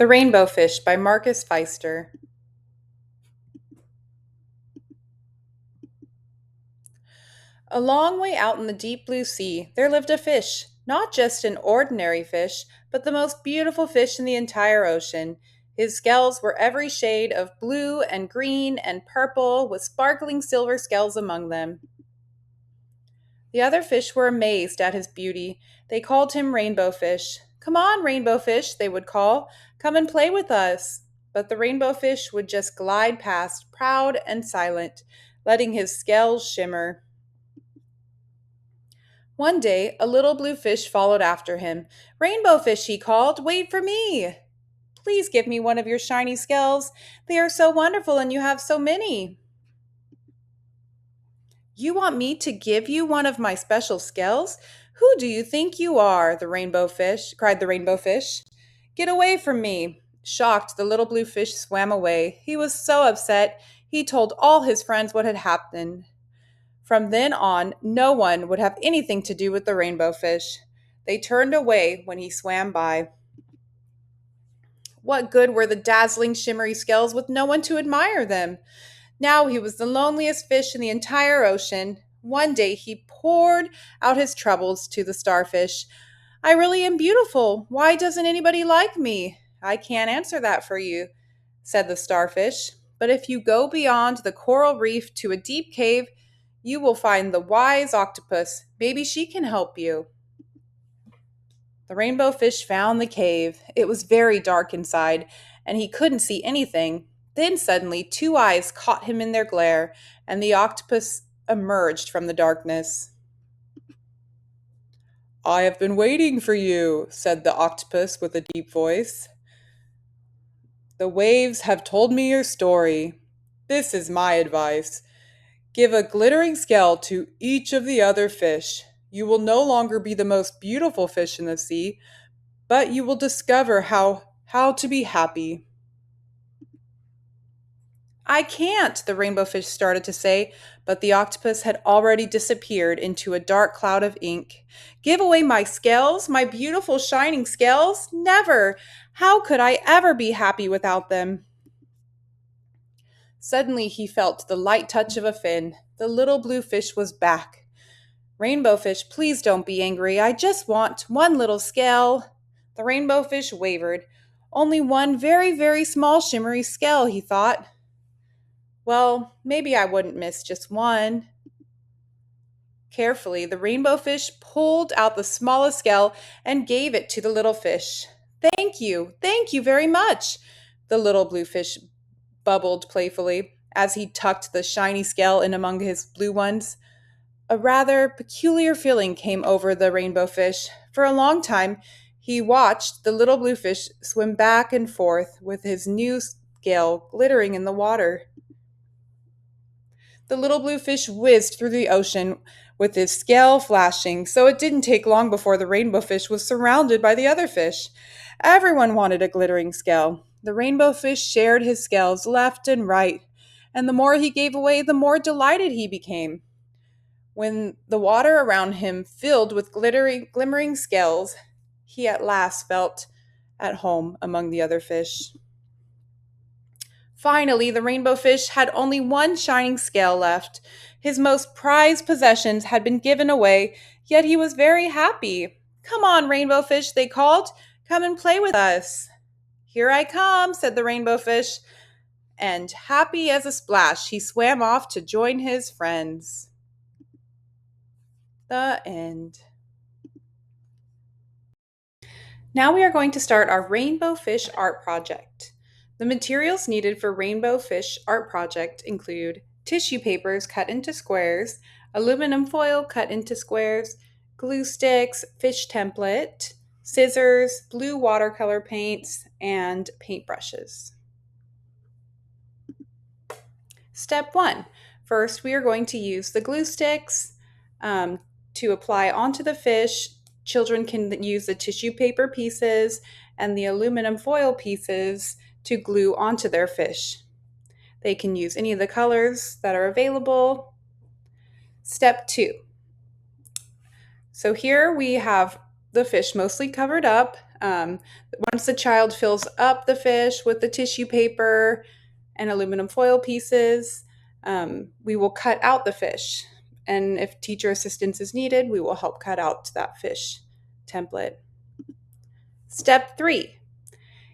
The Rainbow Fish by Marcus Pfister. A long way out in the deep blue sea, there lived a fish, not just an ordinary fish, but the most beautiful fish in the entire ocean. His scales were every shade of blue and green and purple, with sparkling silver scales among them. The other fish were amazed at his beauty. They called him Rainbow Fish. "Come on, Rainbow Fish," they would call. "Come and play with us." But the Rainbow Fish would just glide past, proud and silent, letting his scales shimmer. One day, a little blue fish followed after him. "Rainbow Fish," he called, "wait for me. Please give me one of your shiny scales. They are so wonderful and you have so many." "You want me to give you one of my special scales? Who do you think you are?" cried the rainbow fish. "Get away from me." Shocked, the little blue fish swam away. He was so upset, he told all his friends what had happened. From then on, no one would have anything to do with the rainbow fish. They turned away when he swam by. What good were the dazzling, shimmery scales with no one to admire them? Now he was the loneliest fish in the entire ocean. One day he poured out his troubles to the starfish. "I really am beautiful. Why doesn't anybody like me?" "I can't answer that for you," said the starfish. "But if you go beyond the coral reef to a deep cave, you will find the wise octopus. Maybe she can help you." The rainbow fish found the cave. It was very dark inside, and he couldn't see anything. Then suddenly, two eyes caught him in their glare, and the octopus emerged from the darkness. "I have been waiting for you," said the octopus with a deep voice. "The waves have told me your story. This is my advice. Give a glittering scale to each of the other fish. You will no longer be the most beautiful fish in the sea, but you will discover how to be happy." "I can't," the rainbow fish started to say, but the octopus had already disappeared into a dark cloud of ink. "Give away my scales, my beautiful shining scales? Never! How could I ever be happy without them?" Suddenly he felt the light touch of a fin. The little blue fish was back. "Rainbow fish, please don't be angry. I just want one little scale." The rainbow fish wavered. "Only one very, very small shimmery scale," he thought. "Well, maybe I wouldn't miss just one." Carefully, the rainbow fish pulled out the smallest scale and gave it to the little fish. Thank you very much," the little blue fish bubbled playfully as he tucked the shiny scale in among his blue ones. A rather peculiar feeling came over the rainbow fish. For a long time, he watched the little blue fish swim back and forth with his new scale glittering in the water. The little blue fish whizzed through the ocean with his scale flashing, so it didn't take long before the rainbow fish was surrounded by the other fish. Everyone wanted a glittering scale. The rainbow fish shared his scales left and right, and the more he gave away, the more delighted he became. When the water around him filled with glimmering scales, he at last felt at home among the other fish. Finally, the rainbow fish had only one shining scale left. His most prized possessions had been given away, yet he was very happy. "Come on, rainbow fish," they called. "Come and play with us." "Here I come," said the rainbow fish, and happy as a splash, he swam off to join his friends. The end. Now we are going to start our rainbow fish art project. The materials needed for rainbow fish art project include tissue papers cut into squares, aluminum foil cut into squares, glue sticks, fish template, scissors, blue watercolor paints, and paintbrushes. Step 1. First, we are going to use the glue sticks to apply onto the fish. Children can use the tissue paper pieces and the aluminum foil pieces to glue onto their fish. They can use any of the colors that are available. Step 2. So here we have the fish mostly covered up. Once the child fills up the fish with the tissue paper and aluminum foil pieces, we will cut out the fish. And if teacher assistance is needed, we will help cut out that fish template. Step 3.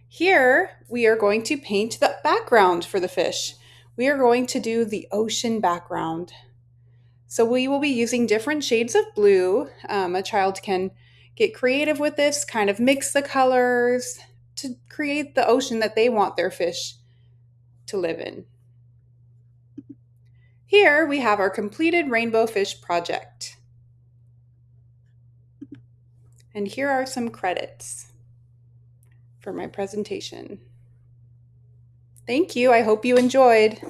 Here, we are going to paint the background for the fish. We are going to do the ocean background. So we will be using different shades of blue. A child can get creative with this, kind of mix the colors to create the ocean that they want their fish to live in. Here we have our completed rainbow fish project. And here are some credits for my presentation. Thank you. I hope you enjoyed.